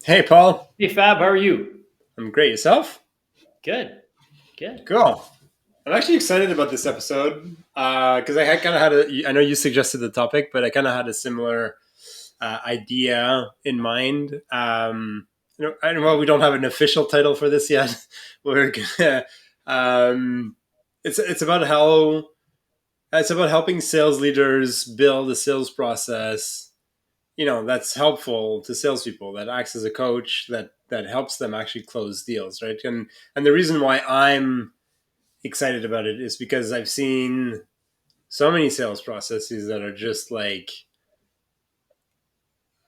Hey, Paul. Hey Fab, how are you? I'm great. Yourself? Good, good. Cool. I'm actually excited about this episode because I had kind of had a. I know you suggested the topic, but I kind of had a similar idea in mind. Well, we don't have an official title for this yet. We're gonna. It's about how it's about helping sales leaders build a sales process, that's helpful to salespeople, that acts as a coach, that helps them actually close deals, right? And the reason why I'm excited about it is because I've seen so many sales processes that are just like,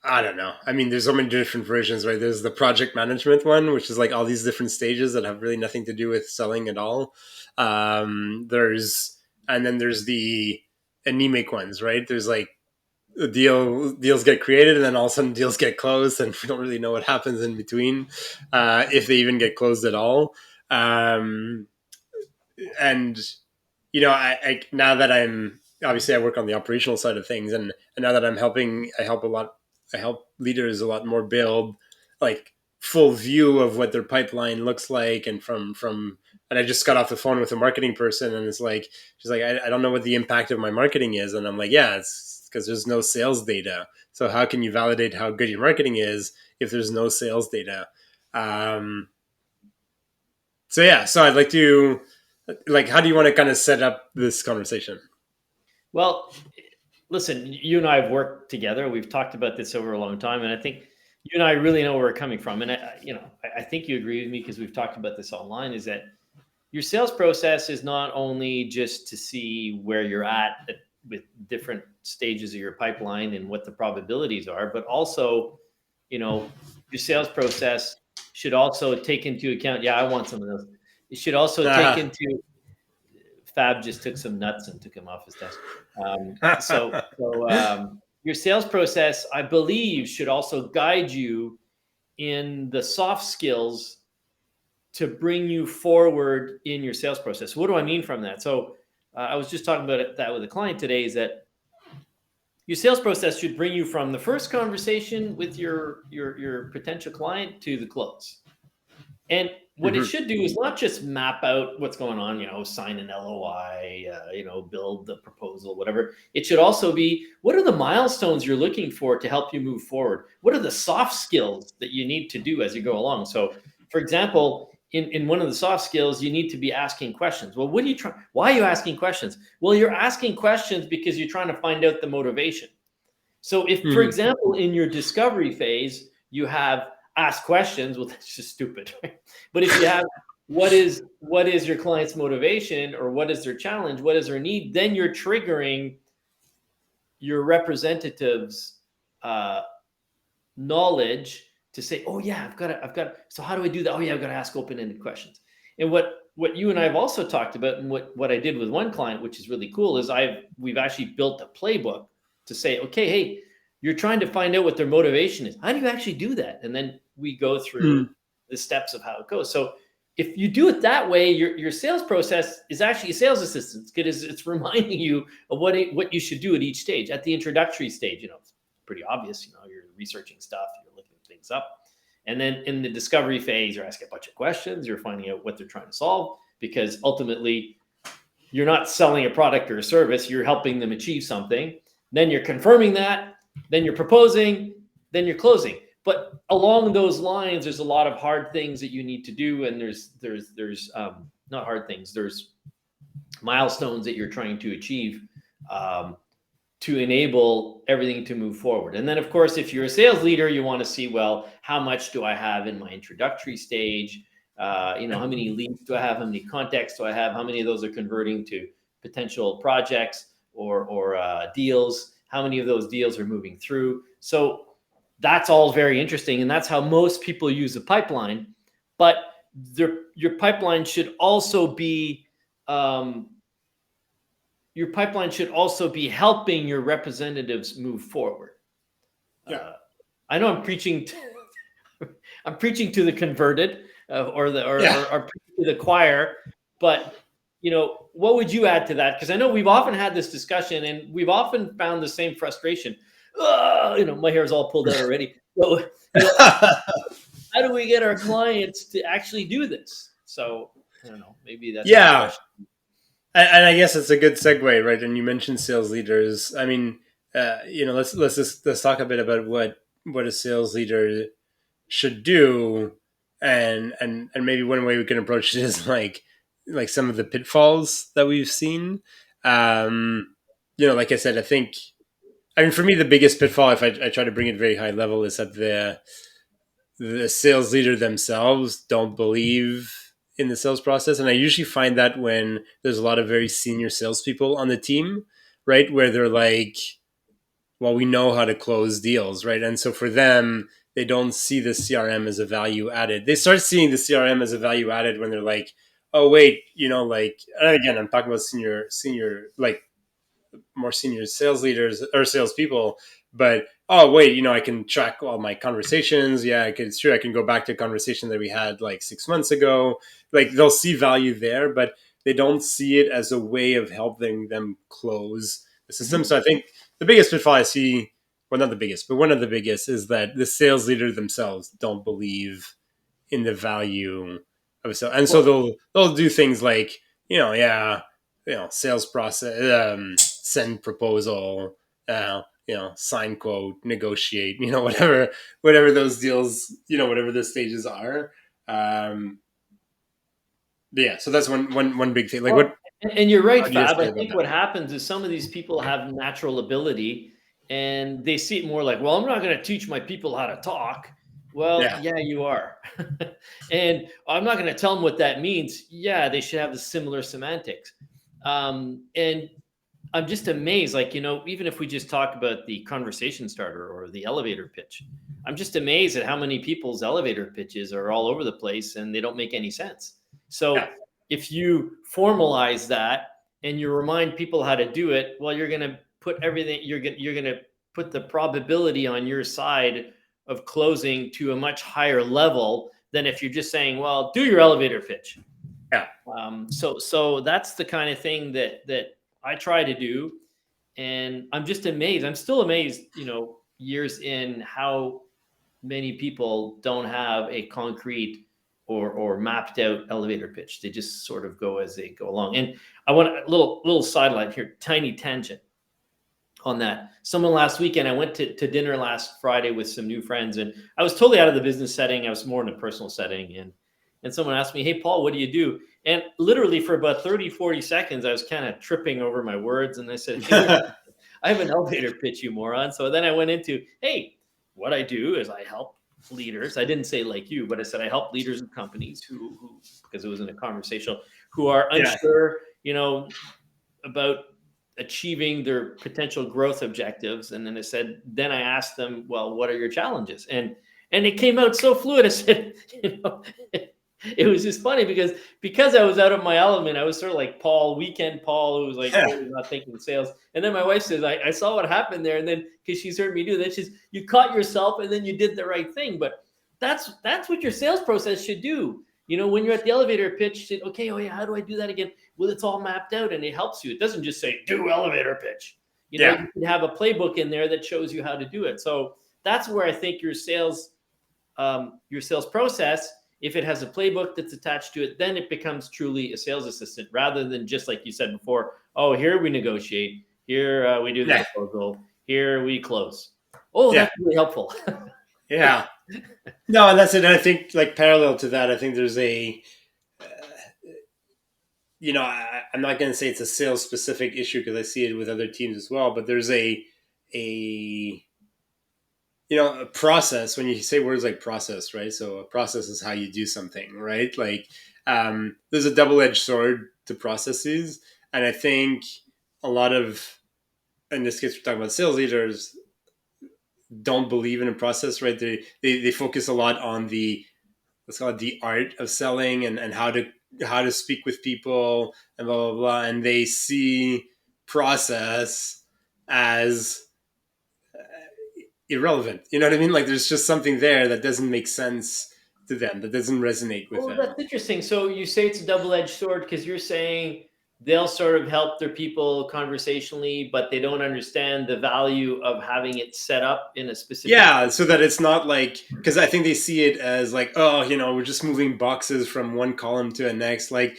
I don't know. I mean, there's so many different versions, right? There's the project management one, which is like all these different stages that have really nothing to do with selling at all. There's and then there's the anemic ones, right? There's like deals get created and then all of a sudden deals get closed and we don't really know what happens in between, if they even get closed at all. Um, and I now that I'm obviously I work on the operational side of things, and now that I help leaders a lot more build like full view of what their pipeline looks like. And I just got off the phone with a marketing person, and it's like she's like, I don't know what the impact of my marketing is. And I'm like, yeah, it's because there's no sales data. So how can you validate how good your marketing is if there's no sales data? um, so yeah, so I'd like to, like, how do you want to kind of set up this conversation? Well, listen, you and I have worked together. We've talked about this over a long time, and I think you and I really know where we're coming from. And I think you agree with me because we've talked about this online. Is that your sales process is not only just to see where you're at with different stages of your pipeline and what the probabilities are, but also, your sales process should also take into account. Yeah, I want some of those. It should also take uh, into Fab just took some nuts and took them off his desk. Your sales process, I believe, should also guide you in the soft skills to bring you forward in your sales process. What do I mean from that? So I was just talking about that with a client today. Is that your sales process should bring you from the first conversation with your potential client to the close. And what it mhm. should do is not just map out what's going on, sign an LOI, build the proposal, whatever. It should also be, what are the milestones you're looking for to help you move forward? What are the soft skills that you need to do as you go along? So, for example, in one of the soft skills, you need to be asking questions. Well, what are you trying? Why are you asking questions? Well, you're asking questions because you're trying to find out the motivation. So if, for Mhm. example, in your discovery phase, you have ask questions, well, that's just stupid. Right? But if you have what is your client's motivation, or what is their challenge, what is their need, then you're triggering your representative's uh, knowledge to say, oh yeah, I've got. So how do I do that? Oh yeah, I've got to ask open-ended questions. And what you and I have also talked about, and what I did with one client, which is really cool, is we've actually built a playbook to say, okay, hey, you're trying to find out what their motivation is. How do you actually do that? And then we go through Mhm. the steps of how it goes. So if you do it that way, your sales process is actually a sales assistant. It's reminding you of what you should do at each stage. At the introductory stage, it's pretty obvious. You're researching stuff, you're looking things up. And then in the discovery phase, you're asking a bunch of questions, you're finding out what they're trying to solve, because ultimately you're not selling a product or a service, you're helping them achieve something. Then you're confirming that, then you're proposing, then you're closing. But along those lines, there's a lot of hard things that you need to do, and there's not hard things. There's milestones that you're trying to achieve, um, to enable everything to move forward. And then, of course, if you're a sales leader, you want to see, well, how much do I have in my introductory stage? How many leads do I have? How many contacts do I have? How many of those are converting to potential projects or deals? How many of those deals are moving through? So that's all very interesting, and that's how most people use a pipeline. But your pipeline should also be um, your pipeline should also be helping your representatives move forward. Yeah. Uh, I know I'm preaching. I'm preaching to the converted, or the Yeah. or preaching to the choir, but what would you add to that? Because I know we've often had this discussion, and we've often found the same frustration. My hair's all pulled out already. So, how do we get our clients to actually do this? So, I don't know. Maybe that's the Yeah, question. and I guess it's a good segue, right? And you mentioned sales leaders. I mean, let's talk a bit about what a sales leader should do, and maybe one way we can approach it is like some of the pitfalls that we've seen. Um, like I said, I mean, for me, the biggest pitfall, if I try to bring it very high level, is that the sales leader themselves don't believe in the sales process. And I usually find that when there's a lot of very senior salespeople on the team, right, where they're like, well, we know how to close deals, right? And so for them, they don't see the CRM as a value added. They start seeing the CRM as a value added when they're like, oh wait, like, and again, I'm talking about senior, like more senior sales leaders or salespeople, but oh wait, I can track all my conversations. Yeah, it's true. I can go back to a conversation that we had like 6 months ago. Like they'll see value there, but they don't see it as a way of helping them close the system. Mhm. So I think the biggest pitfall I see, well, not the biggest, but one of the biggest, is that the sales leaders themselves don't believe in the value of a sale, and so Well, they'll do things like yeah, sales process, send proposal, sign quote, negotiate, whatever those deals, whatever the stages are. Um, but yeah, so that's one big thing. Like, well, what and you're right, how do you Fab. I say about think that? what happens is some of these people have natural ability and they see it more like, well, I'm not going to teach my people how to talk. Well, Yeah, yeah, you are. And I'm not going to tell them what that means. Yeah, they should have the similar semantics. And I'm just amazed. Like, even if we just talk about the conversation starter or the elevator pitch, I'm just amazed at how many people's elevator pitches are all over the place and they don't make any sense. yeah, So, if you formalize that and you remind people how to do it, well, you're going to put everything, you're going to put the probability on your side of closing to a much higher level than if you're just saying, well, do your elevator pitch. yeah, So that's the kind of thing that I try to do, and I'm just amazed. I'm still amazed, years in, how many people don't have a concrete or mapped out elevator pitch. They just sort of go as they go along. And I want a little sideline here, tiny tangent on that. Someone last weekend, I went to dinner last Friday with some new friends, and I was totally out of the business setting. I was more in a personal setting. And someone asked me, hey, Paul, what do you do? And literally for about 30, 40 seconds, I was kind of tripping over my words. And I said, hey, listen, I have an elevator pitch, you moron. So then I went into, hey, what I do is I help leaders. I didn't say like you, but I said I help leaders of companies who because it was in a conversation, who are yeah, unsure, about achieving their potential growth objectives. And then I said, then I asked them, well, what are your challenges? And it came out so fluid. I said, it was just funny because I was out of my element. I was sort of like Paul, weekend Paul, who was like yeah, totally not thinking sales. And then my wife says, I saw what happened there. And then because she's heard me do that, she's you caught yourself and then you did the right thing. But that's what your sales process should do. When you're at the elevator pitch, say, okay, oh yeah, how do I do that again? Well, it's all mapped out and it helps you. It doesn't just say do elevator pitch. yeah, You can have a playbook in there that shows you how to do it. So that's where I think your sales process, if it has a playbook that's attached to it, then it becomes truly a sales assistant rather than just like you said before. Oh, here we negotiate. Here we do the yeah, proposal. Here we close. Oh, yeah, that's really helpful. yeah. No, and that's it. And I think like parallel to that, I think there's uh, I'm not going to say it's a sales specific issue because I see it with other teams as well. But there's a a process. When you say words like process, right? So a process is how you do something, right? Like there's a double edged sword to processes, and I think a lot of, in this case, we're talking about sales leaders, don't believe in a process, right? They focus a lot on the, let's call it, the art of selling, and how to speak with people and blah blah blah, and they see process as irrelevant. You know what I mean? Like there's just something there that doesn't make sense to them, that doesn't resonate with Oh, them. that's interesting. So you say it's a double-edged sword because you're saying they'll sort of help their people conversationally, but they don't understand the value of having it set up in a specific. Yeah, so that it's not like, because I think they see it as like, oh, we're just moving boxes from one column to the next. Like,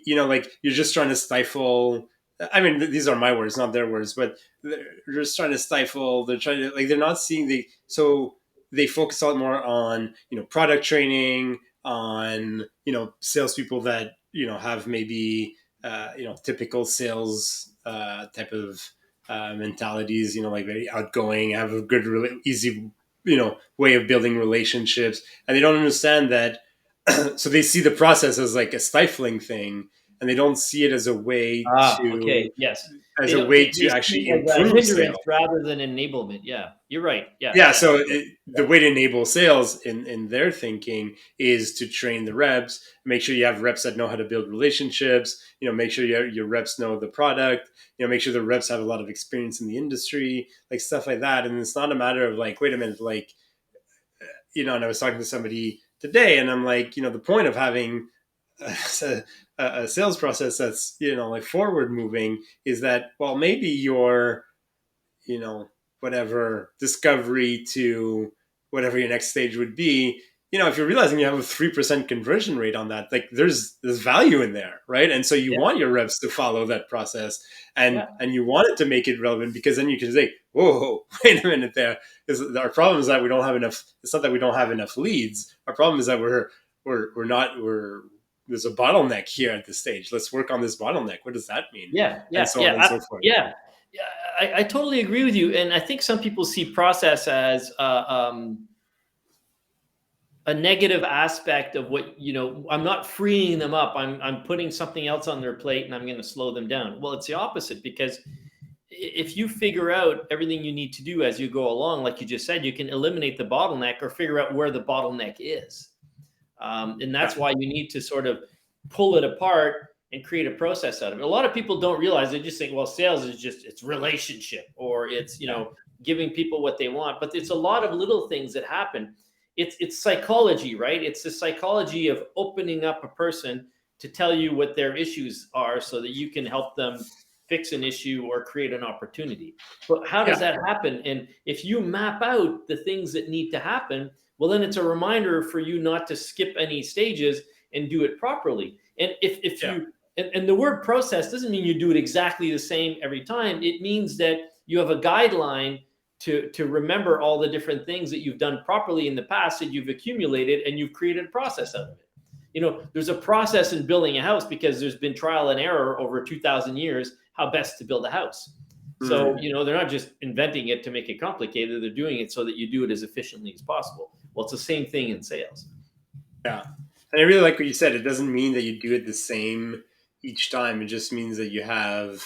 like you're just trying to stifle. I mean, these are my words, not their words, but they're just trying to stifle. They're trying to, like, they're not seeing so they focus a lot more on, product training, on, salespeople that, have maybe, typical sales type of mentalities, like very outgoing, have a good, easy, way of building relationships, and they don't understand that. So they see the process as like a stifling thing, and they don't see it as a way Ah, to okay, yes. as They a don't. way They to see actually it as a improve hindrance sales. rather than enablement. Yeah, you're right. Yeah, Yeah, yeah, so yeah. the way to enable sales in their thinking is to train the reps, make sure you have reps that know how to build relationships, make sure your reps know the product, make sure the reps have a lot of experience in the industry, like stuff like that. And it's not a matter of like, wait a minute, like, and I was talking to somebody today, and I'm like, the point of having a, a sales process that's, like forward moving is that, well, maybe your, you know, whatever discovery to whatever your next stage would be, if you're realizing you have a 3% conversion rate on that, like there's value in there, right? And so you Yeah, want your reps to follow that process, and yeah, you want it to make it relevant, because then you can say, whoa, wait a minute there. Because our problem is that we don't have enough. It's not that we don't have enough leads. Our problem is that we're not we're there's a bottleneck here at this stage. Let's work on this bottleneck. What does that mean? yeah, And yeah, so on yeah, and so forth. yeah. Yeah, I totally agree with you, and I think some people see process as a negative aspect of what, I'm not freeing them up. I'm putting something else on their plate, and I'm going to slow them down. Well, it's the opposite, because if you figure out everything you need to do as you go along, like you just said, you can eliminate the bottleneck or figure out where the bottleneck is. And Yeah, that's why you need to sort of pull it apart and create a process out of it. A lot of people don't realize, they just think, well, sales is just, it's relationship, or it's, yeah, giving people what they want. But it's a lot of little things that happen. It's psychology, right? It's the psychology of opening up a person to tell you what their issues are so that you can help them fix an issue or create an opportunity. But how does yeah, that happen? And if you map out the things that need to happen, well, then it's a reminder for you not to skip any stages and do it properly. And if yeah, you, and the word process doesn't mean you do it exactly the same every time. It means that you have a guideline to remember all the different things that you've done properly in the past that you've accumulated, and you've created a process out of it. There's a process in building a house because there's been trial and error over 2,000 years how best to build a house. So, mm, they're not just inventing it to make it complicated. They're doing it so that you do it as efficiently as possible. Well, it's the same thing in sales. yeah. And I really like what you said. It doesn't mean that you do it the same each time. It just means that you have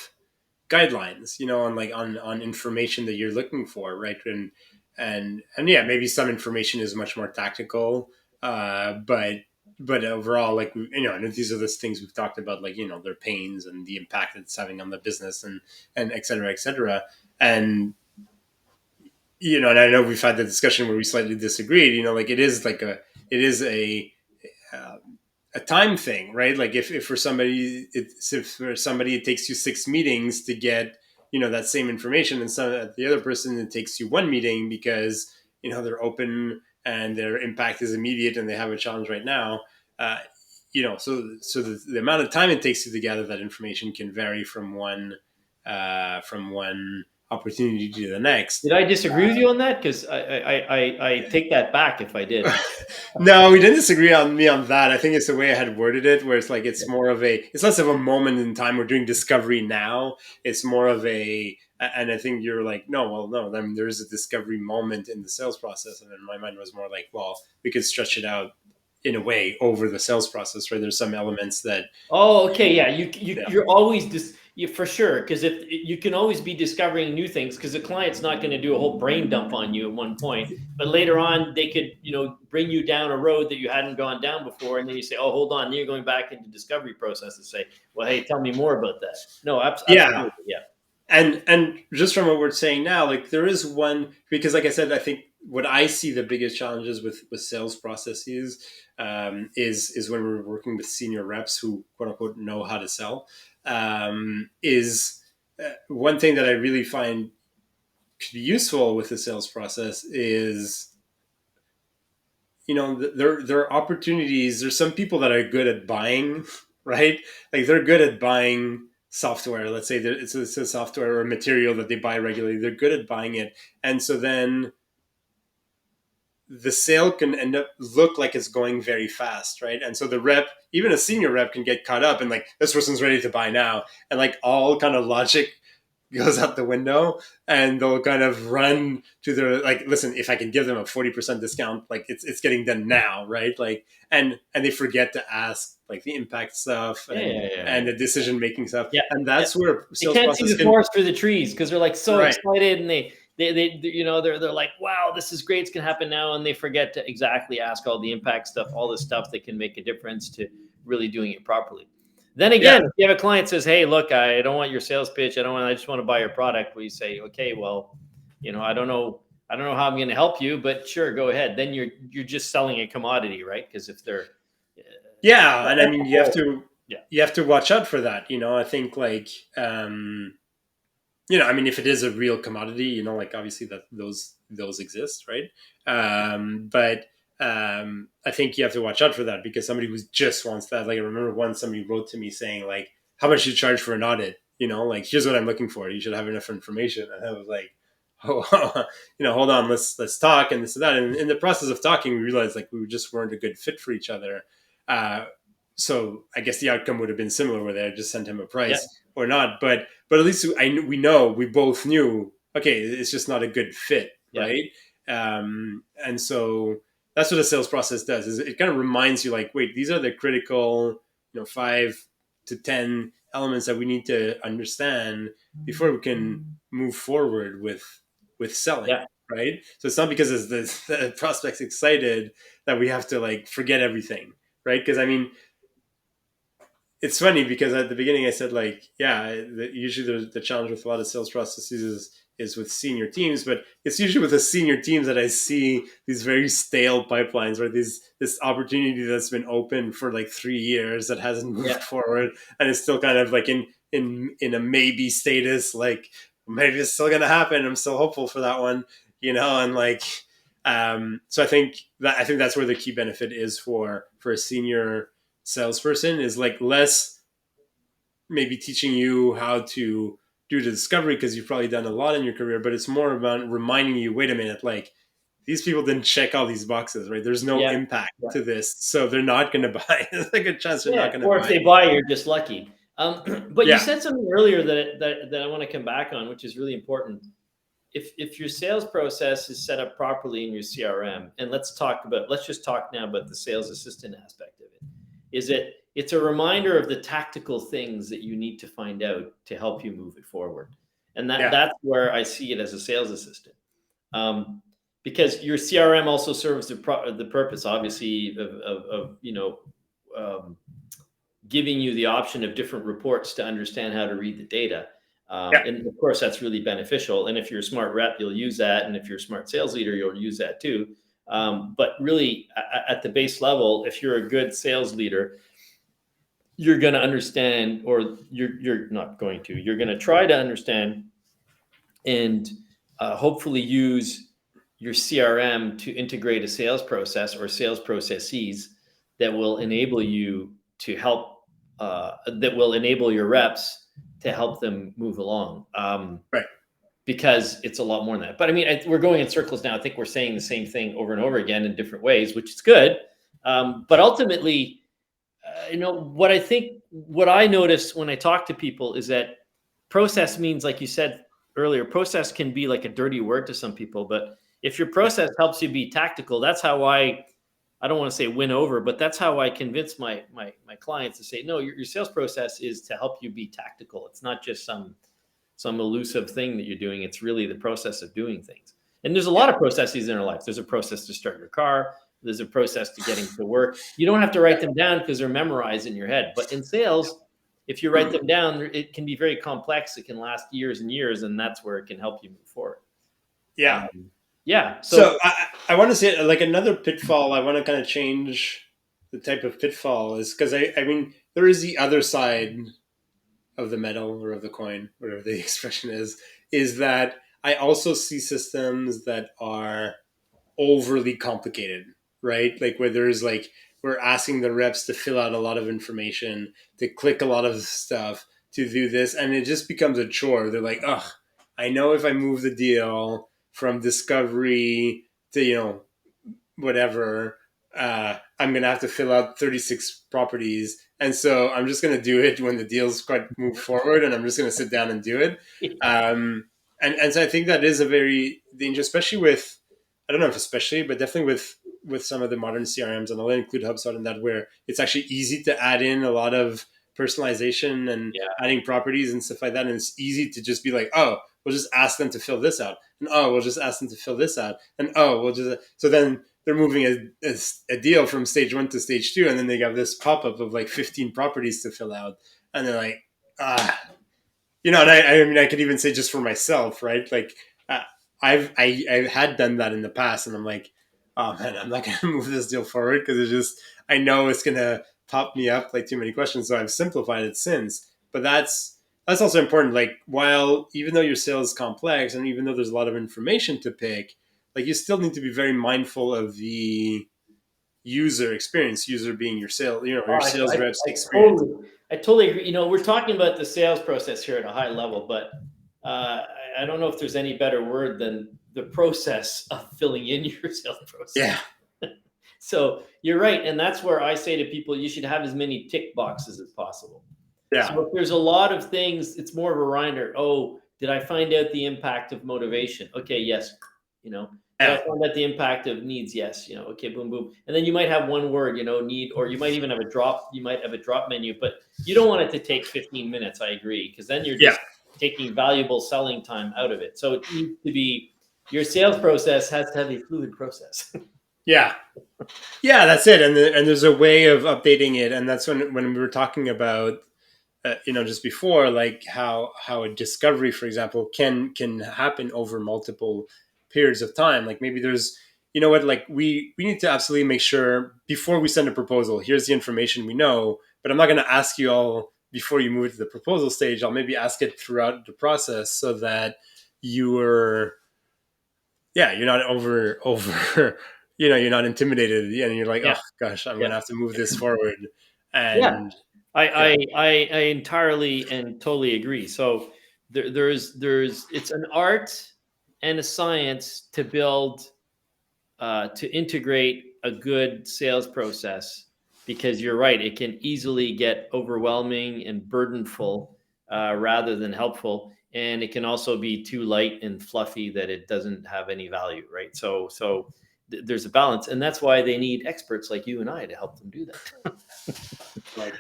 guidelines, on like on information that you're looking for, right? And yeah, maybe some information is much more tactical, but overall, like, and these are the things we've talked about, like, their pains and the impact it's having on the business, and et cetera, et cetera. And and I know we've had the discussion where we slightly disagreed. Like it is a time thing, right? Like if for somebody, it takes you 6 meetings to get that same information, and some the other person, it takes you one meeting because they're open and their impact is immediate and they have a challenge right now. Uh, so the amount of time it takes you to gather that information can vary from one opportunity to the next. Did I disagree with you on that? Because I take that back if I did. No, we didn't disagree on me on that. I think it's the way I had worded it, where it's like it's less of a moment in time. We're doing discovery now. It's more of and I think you're like, no, well, no. Then there is a discovery moment in the sales process, and then my mind was more like, well, we could stretch it out in a way over the sales process, right? There's some elements that, Oh, okay, yeah. yeah, You're always for sure, because if you can always be discovering new things, because the client's not going to do a whole brain dump on you at one point, but later on they could bring you down a road that you hadn't gone down before, and then you say, oh, hold on, then you're going back into discovery process and say, well, hey, tell me more about that. No, yeah. absolutely, yeah. And just from what we're saying now, like there is one, because like I said, I think what I see the biggest challenges with sales processes is when we're working with senior reps who quote unquote know how to sell. Is one thing that I really find could be useful with the sales process is, there are opportunities. There's some people that are good at buying, right? Like they're good at buying software. Let's say that it's a software or a material that they buy regularly. They're good at buying it, and so then the sale can end up look like it's going very fast, right? And so the rep, even a senior rep, can get caught up and like this person's ready to buy now, and like all kind of logic goes out the window, and they'll kind of run to their like, listen, if I can give them a 40% discount, like it's getting done now, right? Like and they forget to ask like the impact stuff Yeah, yeah, yeah, and yeah. the decision making stuff, Yeah, and yeah. that's where They sales can't see process the can forest for the trees because they're like so right. excited, and they're like, wow, this is great, it's gonna happen now, and they forget to exactly ask all the impact stuff, all the stuff that can make a difference to really doing it properly. Then Yeah, again, if you have a client says, hey, look, I don't want your sales pitch, I just want to buy your product. We say, okay, well, I don't know how I'm going to help you, but sure, go ahead. Then you're just selling a commodity, right? Because if they're yeah, and I that's mean the whole, yeah, you have to watch out for that. I think like I mean, if it is a real commodity, like obviously that those exist, right? But I think you have to watch out for that because somebody who just wants that. Like I remember once somebody wrote to me saying like, "How much you charge for an audit?" Like here's what I'm looking for. You should have enough information. And I was like, "Oh, hold on, let's talk and this and that." And in the process of talking, we realized like we just weren't a good fit for each other. Uh, so I guess the outcome would have been similar, where they just sent him a yeah, price or not. But at least we both knew, okay, it's just not a good fit, yeah, right? And so that's what a sales process does, is it kind of reminds you like, wait, these are the critical 5 to 10 elements that we need to understand before we can move forward with selling, yeah, right? So it's not because the prospect's excited that we have to like forget everything, right? Because I mean, it's funny because at the beginning I said like, yeah, usually the challenge with a lot of sales processes is with senior teams, but it's usually with the senior teams that I see these very stale pipelines, where this opportunity that's been open for like 3 years that hasn't yeah, moved forward, and it's still kind of like in a maybe status, like maybe it's still gonna happen. I'm still hopeful for that one, and like so I think that's where the key benefit is for a senior salesperson, is like less maybe teaching you how to do the discovery because you've probably done a lot in your career, but it's more about reminding you, wait a minute, like these people didn't check all these boxes, right? There's no yeah, impact yeah. to this, so they're not going to buy. There's a good chance they're Yeah, not going to or if buy. they buy, you're just lucky. But you Yeah, said something earlier that I want to come back on, which is really important. If your sales process is set up properly in your CRM, and let's just talk now about the sales assistant aspect of it. It's a reminder of the tactical things that you need to find out to help you move it forward, and yeah, that's where I see it as a sales assistant. Um, because your CRM also serves the purpose, obviously, of giving you the option of different reports to understand how to read the data. yeah, And of course, that's really beneficial. And if you're a smart rep, you'll use that. And if you're a smart sales leader, you'll use that too. But really, at the base level, if you're a good sales leader, you're going to understand, or you're not going to, you're going to try to understand and hopefully use your CRM to integrate a sales process or sales processes that will enable you to help, that will enable your reps to help them move along. right. Because it's a lot more than that. But I mean, we're going in circles now. I think we're saying the same thing over and over again in different ways, which is good. But ultimately, what I notice when I talk to people is that process means, like you said earlier, process can be like a dirty word to some people. But if your Yeah, process helps you be tactical, that's how I don't want to say win over, but that's how I convince my clients to say, no, your sales process is to help you be tactical. It's not just some elusive thing that you're doing. It's really the process of doing things. And there's a yeah, lot of processes in our life. There's a process to start your car. There's a process to getting to work. You don't have to write them down because they're memorized in your head. But in sales, if you write them down, it can be very complex. It can last years and years, and that's where it can help you move forward. yeah. Um, Yeah. So So I want to say like another pitfall. I want to kind of change the type of pitfall is because I mean there is the other side of the medal or of the coin, whatever the expression is that I also see systems that are overly complicated, right? Like where there's like we're asking the reps to fill out a lot of information, to click a lot of stuff, to do this, and it just becomes a chore. They're like, ugh, I know if I move the deal from discovery to whatever, I'm gonna have to fill out 36 properties, and so I'm just gonna do it when the deal's quite moved forward, and I'm just gonna sit down and do it. Um, and so I think that is a very dangerous, especially with I don't know if especially, but definitely with some of the modern CRMs, and I'll include HubSpot in that, where it's actually easy to add in a lot of personalization and yeah, adding properties and stuff like that, and it's easy to just be like, oh, we'll just ask them to fill this out, and oh, we'll just ask them to fill this out, and oh, we'll just so then they're moving a deal from stage one to stage two, and then they have this pop up of like 15 properties to fill out, and they're like, ah, and I mean, I could even say just for myself, right? Like, uh, I've had done that in the past, and I'm like, oh man, I'm not gonna move this deal forward because it's just I know it's gonna pop me up like too many questions. So I've simplified it since, but that's also important. Like, while even though your sales is complex, and even though there's a lot of information to pick, like you still need to be very mindful of the user experience. User being your sales, oh, your sales reps I experience. totally agree. We're talking about the sales process here at a high level, but I don't know if there's any better word than the process of filling in your sales process. Yeah, So you're right, and that's where I say to people, you should have as many tick boxes as possible. yeah, So if there's a lot of things, it's more of a reminder. Oh, did I find out the impact of motivation? Okay, yes. Did I yeah, find out the impact of needs? Yes. Okay, boom, boom. And then you might have one word, need, or you might even have a drop. You might have a drop menu, but you don't want it to take 15 minutes. I agree, because then you're yeah. just taking valuable selling time out of it. So it needs to be your sales process has to have a fluid process. Yeah, yeah, that's it. And there's a way of updating it, and that's when we were talking about, just before, like how a discovery, for example, can happen over multiple periods of time. Like maybe there's, what, like we need to absolutely make sure before we send a proposal. Here's the information we know, but I'm not going to ask you all before you move to the proposal stage. I'll maybe ask it throughout the process so that you are yeah, you're not over, you're not intimidated, and you're like, Yeah, oh gosh, I'm yeah. gonna have to move this forward, Yeah, and I yeah, I I, I entirely and totally agree. So there's it's an art and a science to build to integrate a good sales process, because you're right, it can easily get overwhelming and burdenful rather than helpful, and it can also be too light and fluffy that it doesn't have any value, right? So there's a balance, and that's why they need experts like you and I to help them do that. like,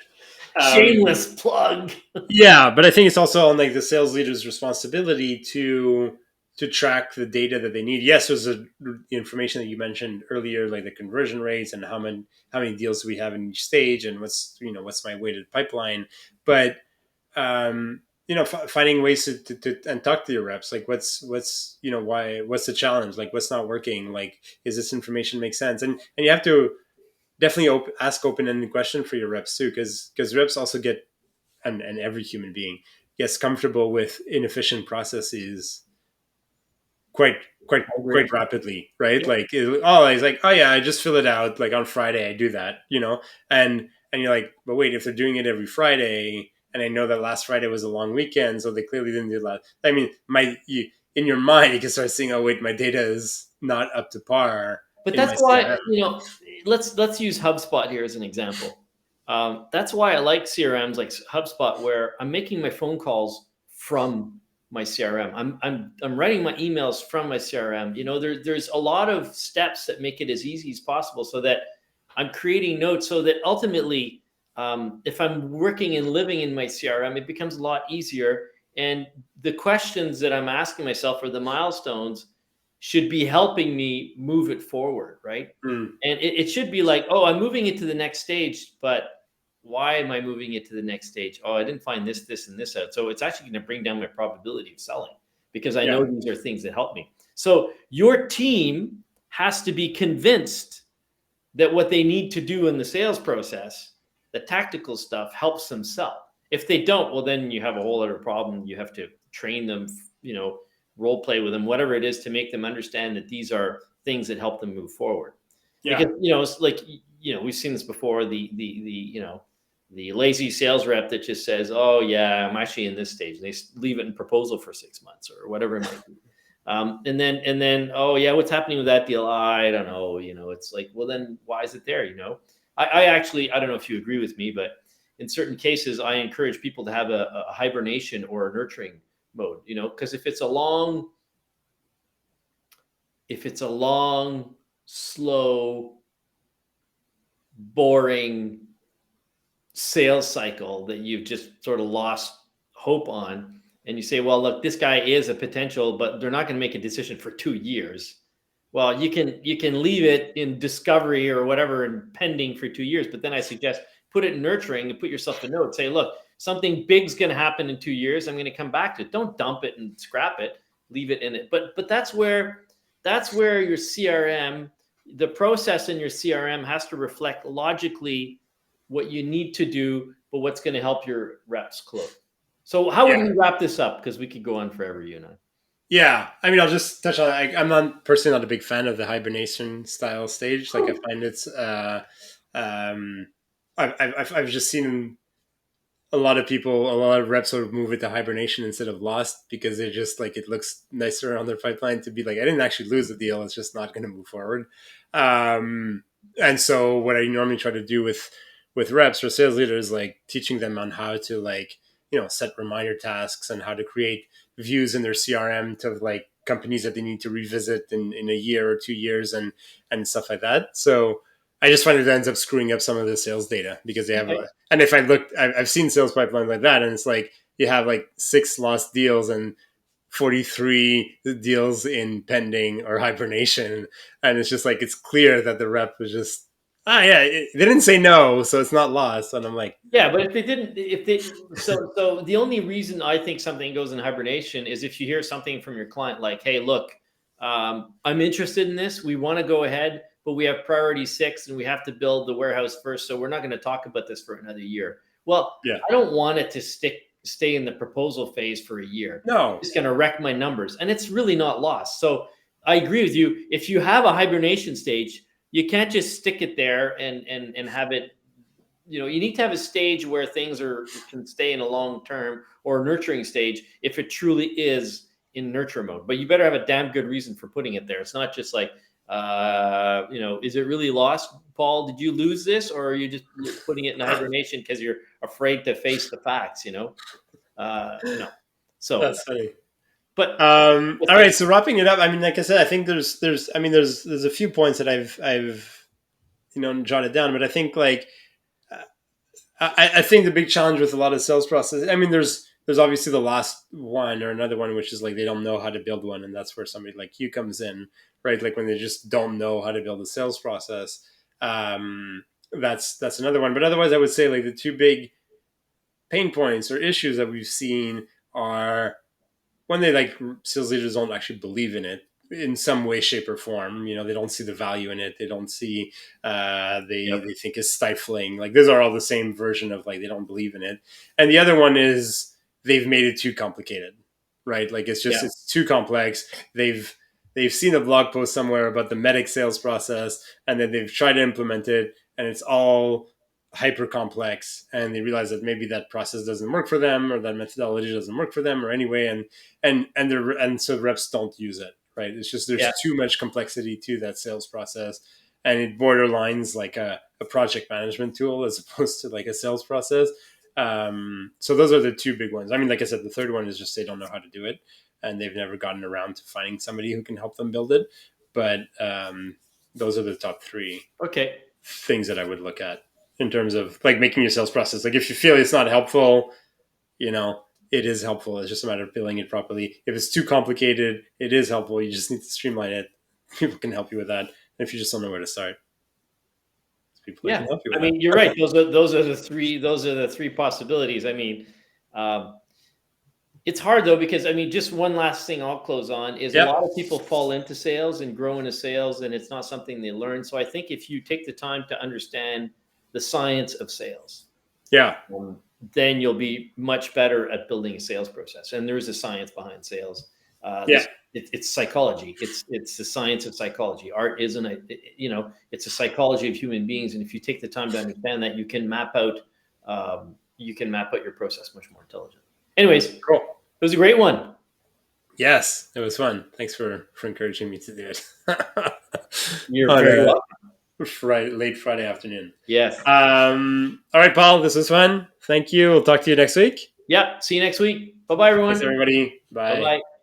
Shameless plug. yeah, but I think it's also on like the sales leader's responsibility to track the data that they need. Yes, there's the information that you mentioned earlier, like the conversion rates and how many deals do we have in each stage, and what's my weighted pipeline, but finding ways to and talk to your reps, like what's why, what's the challenge, like what's not working, like is this information make sense, and you have to definitely ask open-ended question for your reps too, because reps also get, and every human being gets comfortable with inefficient processes quite quite I agree. quite rapidly, right? Yeah. Like, oh, he's like, oh yeah, I just fill it out like on Friday. I do that, and you're like, but wait, if they're doing it every Friday, and I know that last Friday was a long weekend, so they clearly didn't do that. I mean, in your mind, you can start seeing, oh wait, my data is not up to par But in my that's why, CRM. let's use HubSpot here as an example. That's why I like CRMs like HubSpot, where I'm making my phone calls from my CRM. I'm writing my emails from my CRM. There's a lot of steps that make it as easy as possible, so that I'm creating notes, so that ultimately, if I'm working and living in my CRM, it becomes a lot easier. And the questions that I'm asking myself, or the milestones, should be helping me move it forward, right? Mm, And it should be like, oh, I'm moving it to the next stage, but why am I moving it to the next stage? Oh, I didn't find this, this, and this out. So it's actually going to bring down my probability of selling, because I know Yeah. these are things that help me. So your team has to be convinced that what they need to do in the sales process, the tactical stuff, helps them sell. If they don't, well, then you have a whole other problem. You have to train them, role play with them, whatever it is, to make them understand that these are things that help them move forward. Because Yeah. it's like, we've seen this before. The lazy sales rep that just says, "Oh yeah, I'm actually in this stage," and they leave it in proposal for 6 months or whatever it might be. And then, oh yeah, what's happening with that deal? I don't know. It's like, well, then why is it there? I actually, I don't know if you agree with me, but in certain cases, I encourage people to have a hibernation or a nurturing mode. Because if it's a long, slow, boring sales cycle that you've just sort of lost hope on, and you say, well, look, this guy is a potential, but they're not going to make a decision for 2 years. Well, you can leave it in discovery or whatever and pending for 2 years, but then I suggest put it in nurturing and put yourself a note. Say, look, something big's going to happen in 2 years. I'm going to come back to it. Don't dump it and scrap it. Leave it in it. But that's where your CRM, the process in your CRM, has to reflect logically what you need to do, but what's going to help your reps close. So how would Yeah. we wrap this up? Because we could go on forever, you and I. Yeah, I mean, I'll just touch on. I'm not personally not a big fan of the hibernation style stage. Like, I Oh, find it's. Um, I've just seen a lot of people, a lot of reps sort of move it to hibernation instead of lost because they're just like it looks nicer on their pipeline to be like I didn't actually lose the deal. It's just not going to move forward. Um, and so what I normally try to do with reps or sales leaders, like teaching them on how to set reminder tasks and how to create views in their CRM to like companies that they need to revisit in a year or 2 years and stuff like that. So I just find it ends up screwing up some of the sales data because they have okay. and if I look, I've seen sales pipeline like that, and it's like you have like 6 lost deals and 43 deals in pending or hibernation, and it's just like it's clear that the rep was just yeah, they didn't say no, so it's not lost, and I'm like Yeah, but if they didn't, if they, so the only reason I think something goes in hibernation is if you hear something from your client like, "Hey, look, I'm interested in this. We want to go ahead, but we have priority 6, and we have to build the warehouse first. So we're not going to talk about this for another year." Well, yeah, I don't want it to stay in the proposal phase for a year. no, It's going to wreck my numbers, and it's really not lost. So I agree with you. If you have a hibernation stage, you can't just stick it there and have it. You need to have a stage where things can stay in a long term or nurturing stage if it truly is in nurture mode. But you better have a damn good reason for putting it there. It's not just like, is it really lost, Paul? Did you lose this, or are you just putting it in hibernation because you're afraid to face the facts? So, that's funny. but All right, so wrapping it up, I mean, like I said, I think there's a few points that I've jotted down, but I think like I think the big challenge with a lot of sales process, I mean, there's obviously the last one or another one, which is like they don't know how to build one, and that's where somebody like you comes in, right? Like when they just don't know how to build a sales process. That's another one. But otherwise, I would say like the two big pain points or issues that we've seen are when they like sales leaders don't actually believe in it in some way, shape, or form. They don't see the value in it. They don't see. yep, They think it's stifling. Like those are all the same version of like they don't believe in it. And the other one is they've made it too complicated, right? Like yeah, it's too complex. They've seen a blog post somewhere about the medic sales process, and then they've tried to implement it, and it's all hyper complex, and they realize that maybe that process doesn't work for them or that methodology doesn't work for them or anyway, and so reps don't use it, right? It's just there's yeah, too much complexity to that sales process, and it borderlines like a project management tool as opposed to like a sales process. So those are the two big ones. I mean, like I said, the third one is just they don't know how to do it, and they've never gotten around to finding somebody who can help them build it. But those are the top three okay. things that I would look at in terms of like making your sales process. Like if you feel it's not helpful, you know, it is helpful. It's just a matter of billing it properly. If it's too complicated, it is helpful. You just need to streamline it. People can help you with that. And if you just don't know where to start, there's people that Yeah, can help you I with mean, you're right. that. Those are the three possibilities. I mean, um, It's hard though, because I mean, just one last thing I'll close on is a Yep. lot of people fall into sales and grow into sales, and it's not something they learn. So I think if you take the time to understand the science of sales, Yeah. um, then you'll be much better at building a sales process. And there is a science behind sales. Yeah. It's psychology. It's the science of psychology. Art isn't it's a psychology of human beings. And if you take the time to understand that, you can map out your process much more intelligently. Anyways, it Cool. was a great one. Yes, it was fun. Thanks for encouraging me to do it You're on very a welcome. late Friday afternoon. Yes. All right, Paul, this was fun. Thank you. We'll talk to you next week. Yeah. See you next week. Bye bye, Thanks, everyone. everybody. Bye Bye. bye.